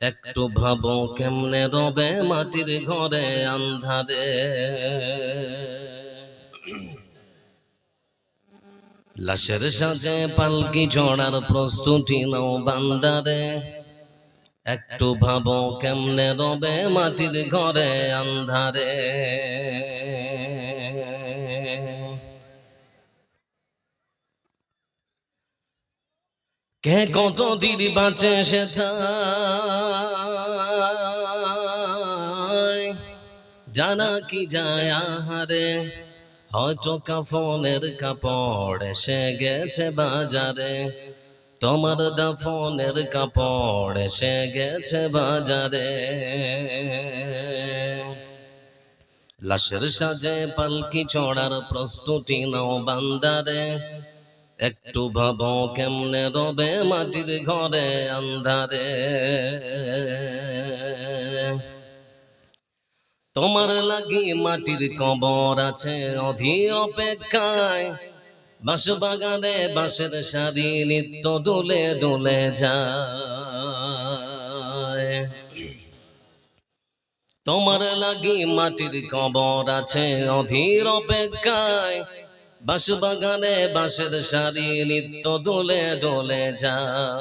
একটু ভাবো কেমনে রবে মাটির ঘরে আন্ধারে। লাশের সাজে পালকি চড়ার প্রস্তুতি নাও বান্দারে। একটু ভাবো কেমনে রবে মাটির ঘরে আন্ধারে। কে কত দিন বাঁচে সে জানা কি যায় আহারে। হয়তো কাফনের কাপড় এসে গেছে বাজারে। তোমার দাফনের কাপড় এসে গেছে বাজারে। লাশের সাজে পালকি চড়ার প্রস্তুতি নাও বান্দারে। একটু ভাবো কেমনে রবে মাটির ঘরে আন্ধারে। তোমার লাগি মাটির কবর আছে অধীর অপেক্ষায়। বাঁশ বাগানে বাঁশের সারি নিত্য দুলে দুলে যায়। তোমার লাগি মাটির কবর আছে অধীর অপেক্ষায়। বাঁশ বাগানে বাঁশের সারি নিত্য দুলে দুলে যায়।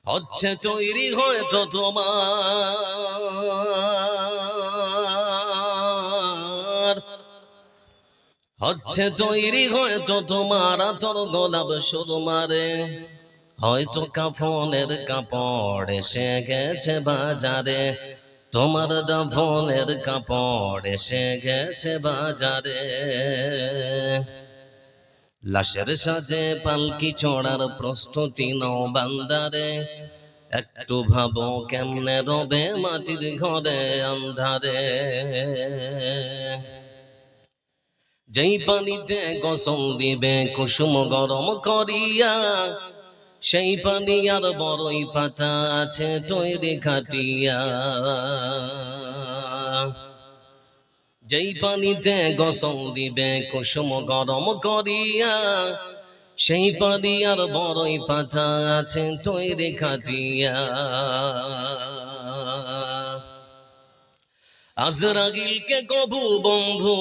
হচ্ছে তৈরি হয়তো তোমার, হচ্ছে তৈরি হয়তো তোমার আতর গোলাপ সুরমারে। হয়তো কাফনের কাপড় এসে গেছে বাজারে। তোমার দাফনের কাপড় এসে গেছে বাজারে। লাশের সাজে পালকি চড়ার প্রস্তুতি নাও বান্দারে। একটু ভাবো কেমনে রবে মাটির ঘরে আন্ধারে। যেই পানিতে গোসল দিবে কুসুম গরম করিয়া, সেই পানি আর বড়ই পাতা আছে তৈরি খাটিয়া। যেই পানিতে গোসল দিবে কুসুম গরম করিয়া, সেই পানি আর বড়ই পাতা আছে তৈরি খাটিয়া। আজরাগিলকে কবু বন্ধু,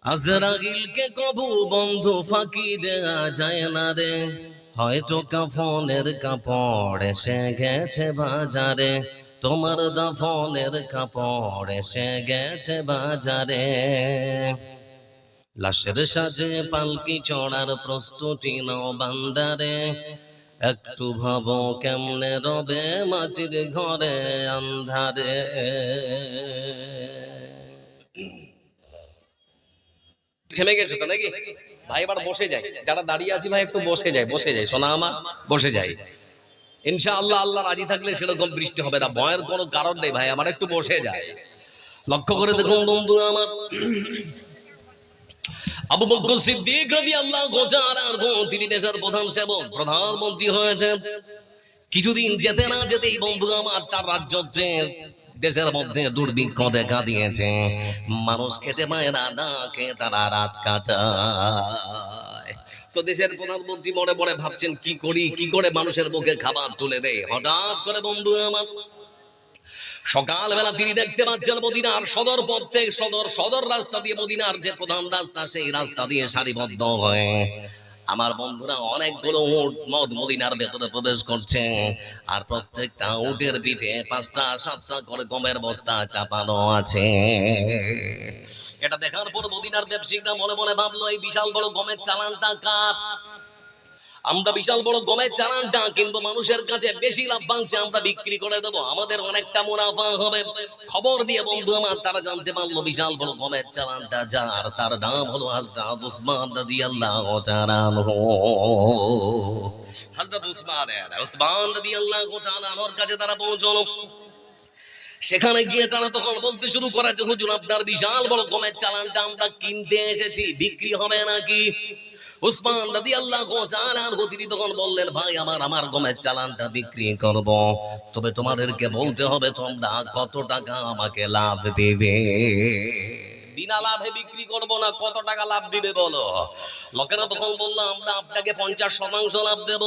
আজরাগিলকে কবু বন্ধু ফাঁকি দেয়া যায় না রে। হয়তো কাফনের কাপড় এসে গেছে বাজারে। তোমার দাফনের কাপড় এসে গেছে বাজারে। লাশের সাজে পালকি চড়ার প্রস্তুতি নাও বান্দারে। একটু ভাবো কেমনে রবে মাটির ঘরে আন্ধারে। থেমে গেছো তো নাকি ভাই? এবার বসে যাই, যারা দাঁড়িয়ে আছি ভাই একটু বসে যাই, বসে যাই সোনা আমার, বসে যাই। ইনশাআল্লাহ আল্লাহ রাজি থাকলে সেরকম বৃষ্টি হবে না, ভয়ের কোনো কারণ নেই ভাই, আমার একটু বসে যায়। লক্ষ্য করে দেখুন বন্ধু আমার, আবু বকর সিদ্দিক রাদিয়াল্লাহু তাআলা আনহু তিনি দেশের প্রধান সেবক, প্রধানমন্ত্রী হয়েছেন। কিছুদিন যেতে না যেতেই বন্ধু আমার তার রাজ্য দেশের মধ্যে দুর্ভিক্ষ দেখা দিয়েছে। মানুষ খেতে পায় না, না খেয়ে তারা রাত কাটায়। তো দেশের প্রধানমন্ত্রী মনে মনে ভাবছেন কি করি, কি করে মানুষের মুখে খাবার তুলে দেয়। হঠাৎ করে বন্ধু আমার সকালবেলা তিনি দেখতে পাচ্ছেন মদিনার সদর পথ থেকে সদর রাস্তা দিয়ে, মদিনার যে প্রধান রাস্তা সেই রাস্তা দিয়ে সারিবদ্ধ হয়ে আমার বন্ধুরা অনেকগুলো উট মদিনার ভেতরে প্রবেশ করছে। আর প্রত্যেকটা উটের পিঠে 5টা 7টা করে গমের বস্তা চাপানো আছে। এটা দেখার পর মদিনার ব্যবসায়ীরা মনে মনে ভাবলো এই বিশাল বড় গমের চালানটা কার? আমরা বিশাল বড় গমের চালানটা কিন্তু মানুষের কাছে বেশি লাভ্যাংশে আমরা বিক্রি করে দেবো, আমাদের অনেকটা মুনাফা হবে। খবর দিয়ে বন্ধু আমার তারা জানতে পারলো বিশাল বড় গমের চালানটা যার, তার নাম হলো হযরত উসমান রাদিয়াল্লাহু তাআলা আনহু। হযরত উসমান রাদিয়াল্লাহু তাআলা আনহুর কাছে তারা পৌঁছলো। সেখানে গিয়ে তারা তখন বলতে শুরু করে যে হুজুর আপনার বিশাল বড় গমের চালানটা আমরা কিনতে এসেছি, বিক্রি হবে নাকি? উসমান রাদিয়াল্লাহু তাআলা আনহু তিনি তখন বললেন ভাই আমার গমের চালানটা বিক্রি করব, তবে তোমাদেরকে বলতে হবে তোমরা কত টাকা আমাকে লাভ দেবে। বিনা লাভে বিক্রি করব না, কত টাকা লাভ দিবে বলো? লোকেরা তখন বলল আমরা আপনাকে 50% লাভ দেব।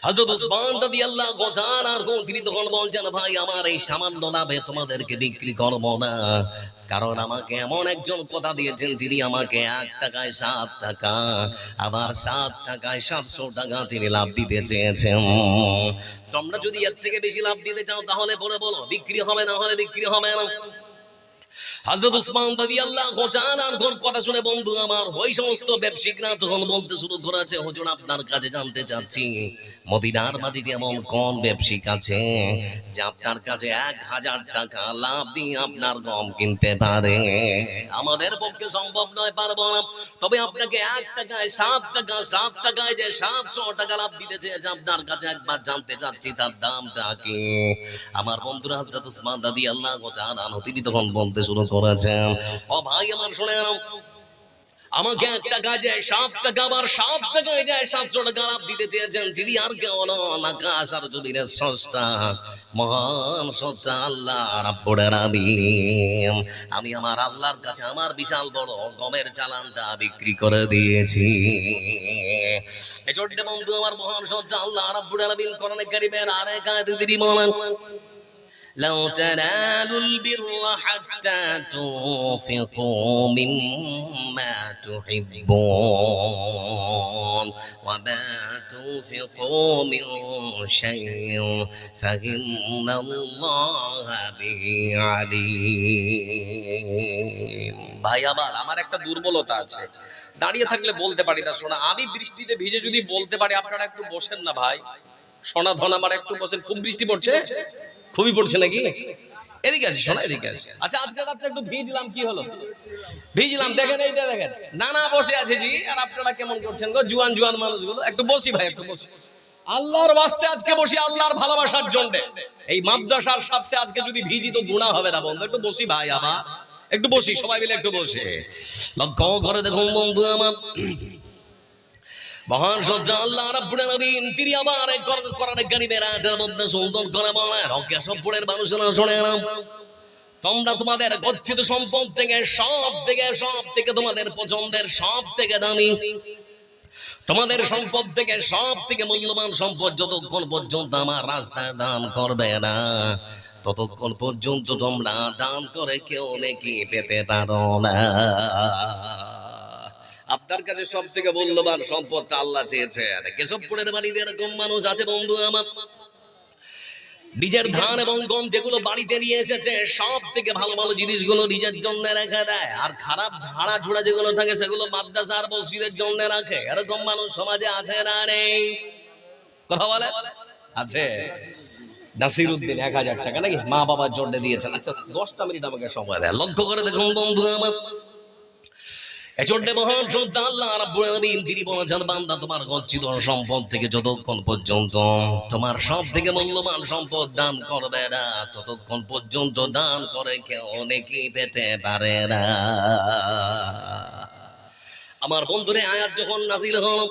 হযরত উসমান রাদিয়াল্লাহু তাআলা তিনি তখন বলছেন, ভাই আমার এই সামান্য লাভে তোমাদেরকে বিক্রি করব না, কারণ আমাকে এমন একজন কথা দিয়েছেন যিনি আমাকে 1 টাকায় 7 টাকা, আবার 7 টাকায় 700 টাকা তিনি লাভ দিতে চেয়েছেন। তোমরা যদি এর থেকে বেশি লাভ দিতে চাও তাহলে বলে বলো, বিক্রি হবে না হলে বিক্রি হবে না। হযরত উসমান রাদিয়াল্লাহু তাআলার কথা শুনে বন্ধু আমার ওই সমস্ত ব্যবসায়িকরা তখন বলতে শুরু করেছে, হুজুর আপনার কাছে জানতে চাচ্ছি মদিনার মাটিতে এমন কোন ব্যবসায়িক আছে যে আপনার কাছে 1000 টাকা লাভ দিয়ে আপনার গম কিনতে পারে? আমাদের পক্ষে সম্ভব নয়, পারবো না, তবে আপনাকে 1 টাকায় 7 টাকা, 7 টাকায় যে 700 টাকা লাভ দিতে চেয়েছে আপনার কাছে একবার জানতে চাচ্ছি তার দামটা কি? আমার বন্ধুরা হযরত উসমান রাদিয়াল্লাহু তাআলা তিনি তখন বলতে শুরু করেছেন, ও ভাই আমার শুনে নাও, আমাকে 1 টাকা যায় 7 টাকা, আবার 7 টাকায় যায় 700 টাকা লাভ দিতে চেয়েছেন যিনি আর কেউ নন, আকাশ আর জমিনের স্রষ্টা মহান স্রষ্টা আল্লাহ রাব্বুল আলামিন। আমি আমার আল্লাহর কাছে আমার বিশাল বড় গমের চালানটা বিক্রি করে দিয়েছি। এই ছোট্ট বন্ধু আমার মহান স্রষ্টা আল্লাহ রাব্বুল আলামিন কোরআনে কারীমের আরেক আয়াতে তিনি বলেন, لو تنالوا البر حتى تنفقوا مما تحبون وما تنفقوا من شيء فإن الله به عليم। ভাই আমার একটা দুর্বলতা আছে, দাঁড়িয়ে থাকলে বলতে পারি না। শোনা, আমি বৃষ্টিতে ভিজে যদি বলতে পারি, আপনারা একটু বসেন না ভাই। সোনা ধন আমার একটু বসেন। খুব বৃষ্টি পড়ছে, খুবই পড়ছে নাকি? এদিকে আছে, শোনা এদিকে আছে। আচ্ছা আজকে রাত্রে একটু ভিজলাম, কি হলো? ভিজলাম, দেখেন এই দেখেন নানা বসে আছে জি, আর আপনারা কেমন করছেন গো জুয়ান জুয়ান মানুষগুলো? একটু বসি ভাই, একটু বসি। আল্লাহর ওয়াস্তে আজকে বসি, আল্লাহর ভালোবাসার জন্য। এই মাদ্রাসার সাথে আজকে যদি ভিজি তো গুনাহ হবে না বন্ধু। একটু বসি ভাই, আবার একটু বসি, সবাই মিলে একটু বসে লক্ষ্য করে দেখুন বন্ধু আমার, মহান সজ্জা আল্লাহ রাব্বুল আলামিন তিনি আবার কোরআনে কারীমের আয়াতের মধ্যে সুন্দর করে বলেন, ও কেশবপুরের মানুষেরা শুনে নাও, তোমরা তোমাদের গচ্ছিত সম্পদ থেকে সব থেকে তোমাদের পছন্দের সব থেকে দামি, তোমাদের সম্পদ থেকে সব থেকে মূল্যবান সম্পদ যতক্ষণ পর্যন্ত আমার রাস্তায় দান করবে না ততক্ষণ পর্যন্ত তোমরা দান করে কেউ নেকি পেতে পারো না। আপনার কাছে সব থেকে মূল্যবান সম্পদটা আল্লাহ চেয়েছেন। কেশবপুরের বাড়িতে এরকম মানুষ আছে বন্ধু আমার, নিজের ধান এবং গম যেগুলো বাড়িতে নিয়ে এসেছে সব থেকে ভালো ভালো জিনিসগুলো নিজের জন্য রেখে দেয়, আর খারাপ ঝাড়া ঝুড়া যেগুলো থাকে সেগুলো মাদ্রাসা আর মসজিদের জন্য রাখে। এরকম মানুষ সমাজে আছে না নেই? কথা বলে আছে। নাসিরউদ্দিন 1000 টাকা নাকি মা বাবার জন্য দিয়েছেন। আচ্ছা 10টা মিনিট আমাকে সময় দেয়, লক্ষ্য করে দেখুন বন্ধু আমার, মহান সত্তা আল্লাহ রাব্বুল আলামিন তিনি বলেছেন, বান্দা তোমার গচ্ছিত সম্পদ থেকে যতক্ষণ পর্যন্ত তোমার সব থেকে মূল্যবান সম্পদ দান করবে না ততক্ষণ পর্যন্ত দান করে কেউ নেকি পেতে পারে না। আমার বন্ধুরে আয়াত যখন নাযিল হলো,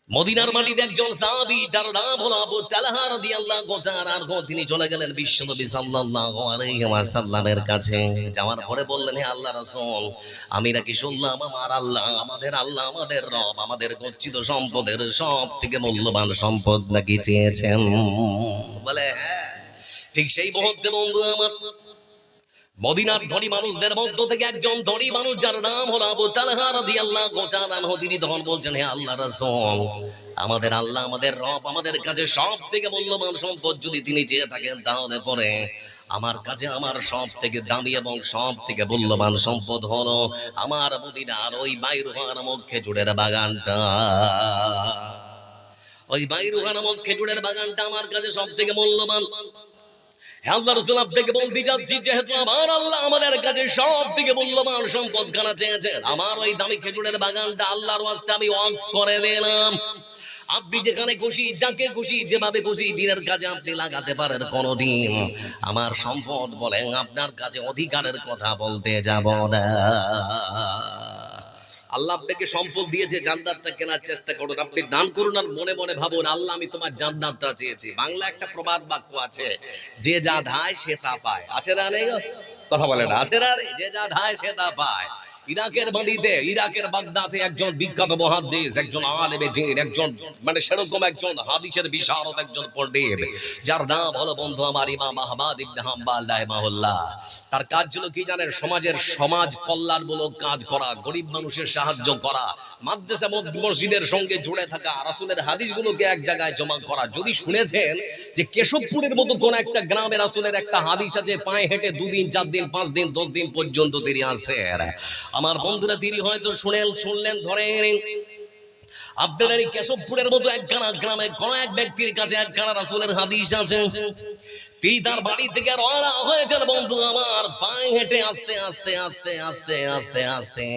মদিনার মাটিতে একজন সাহাবী তার নাম হলো আবু তালহা রাদিয়াল্লাহু তাআলা আনহু, তিনি চলে গেলেন বিশ্বনবী সাল্লাল্লাহু আলাইহি ওয়াসাল্লামের কাছে। যাওয়ার পরে বললেন, হে আল্লাহর রাসূল, আমি নাকি শুনলাম আমার আল্লাহ আমাদের রব আমাদের গচ্ছিত সম্পদের সব থেকে মূল্যবান সম্পদ নাকি চেয়েছেন। বলে হ্যাঁ। ঠিক সেই মুহূর্তে বন্ধু আমার, মদিনার ধনী মানুষদের মধ্য থেকে একজন ধনী মানুষ যার নাম হলো আবু তালহা রাদিয়াল্লাহু তাআলা আনহু, তিনি তখন বলছেন, হে আল্লাহর রাসূল, আমাদের আল্লাহ আমাদের রব আমাদের কাছে সব থেকে মূল্যবান সম্পদ যদি তিনি চেয়ে থাকেন তাহলে পরে আমার কাছে আমার সব থেকে দামি এবং সব থেকে মূল্যবান সম্পদ হলো আমার মদিনার ওই বাইরুহা নামক খেজুরের বাগানটা। ওই বাইরুহা নামক খেজুরের বাগানটা আমার কাছে সব থেকে মূল্যবান। আল্লাহ রাসূল আপনাকে বলতে যাচ্ছি, যেহেতু আমার আল্লাহ আমাদের কাছে সব থেকে মূল্যবান সম্পদ খানা চেয়েছেন, আমার ওই দামি খেজুরের বাগানটা আল্লাহর ওয়াস্তে আমি ওয়াকফ করে দিলাম। আপনি যেখানে খুশি যাকে খুশি যেভাবে খুশি দিনের কাজে আপনি লাগাতে পারেন, কোনদিন আমার সম্পদ বলেন আপনার কাছে অধিকারের কথা বলতে যাব না। আল্লাহ আপনাকে সম্পদ দিয়েছে, জান্নাতটা কেনার চেষ্টা করুন। আপনি দান করুন আর মনে মনে ভাবুন, আল্লাহ আমি তোমার জান্নাতটা চেয়েছি। বাংলা একটা প্রবাদ বাক্য আছে, যে যা ধায় সে তা পায়, আছে না নেই? কথা বলে না, আছে না রে? যে যা ধায় সে তা পায়। ইরাকের মাটিতে, ইরাকের বাগদাদে একজন বিখ্যাত মুহাদ্দিস, একজন আলেমে দ্বীন, একজন মানে সেরকম একজন হাদিসের বিশারদ, একজন পণ্ডিত, যার নাম হলো বন্ধু আমার ইমাম আহমদ ইবনে হাম্বল রাহিমাহুল্লাহ। তার কাজ ছিল কি জানেন? সমাজের সমাজ কল্যাণমূলক কাজ করা, গরিব মানুষের সাহায্য করা, মাদ্রাসা মসজিদের সঙ্গে জুড়ে থাকা, রাসূলের হাদিসগুলোকে এক জায়গায় জমা করা। যদি শুনেছেন যে কেশবপুরের মতো কোন একটা গ্রামে রাসূলের একটা হাদিস আছে, পায়ে হেঁটে 2 দিন 4 দিন 5 দিন 10 দিন পর্যন্ত তিনি আসেন, আমার বন্ধুরা তিনি হয়তো শুনলেন, ধরেন আপনার এই কেশবপুরের মতো একখানা গ্রামে কোন এক ব্যক্তির কাছে একখানা রাসূলের হাদিস আছে, তিনি তার বাড়ি থেকে রওনা হয়েছেন বন্ধু আমার, পায়ে হেঁটে আস্তে আস্তে আস্তে আস্তে আস্তে আস্তে